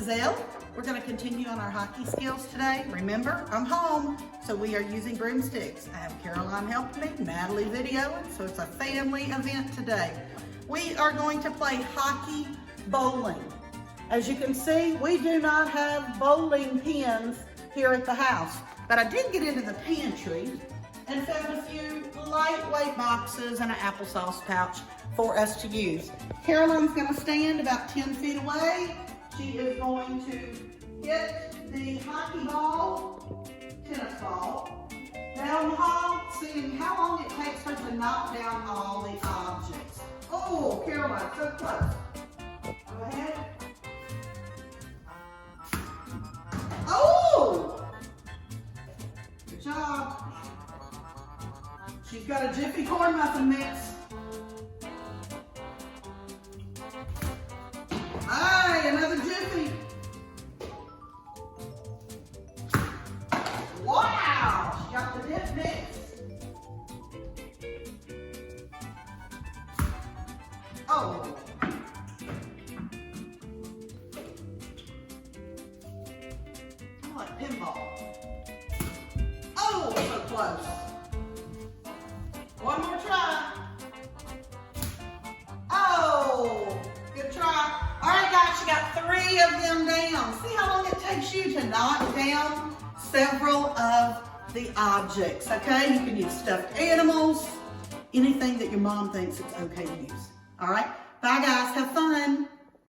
is Elle. We're going to continue on our hockey skills today. Remember, I'm home, so we are using broomsticks. I have Caroline helping me, Natalie videoing, so it's a family event today. We are going to play hockey bowling. As you can see, we do not have bowling pins here at the house, but I did get into the pantry and found a few lightweight boxes and an applesauce pouch for us to use. Caroline's going to stand about 10 feet away. She is going to hit the hockey ball, tennis ball, down the hall, seeing how long it takes her to knock down all the objects. Oh, Caroline, so close. Go ahead. Oh! Good job. She's got a Jiffy corn muffin mix. Aye, another Jiffy. Wow, she got the dip mix. Oh. I like pinball. Oh, so close. One more try. Oh, good try. All right, guys, you got 3 of them down. See how long it takes you to knock down several of the objects, okay? You can use stuffed animals, anything that your mom thinks it's okay to use. All right, bye guys, have fun.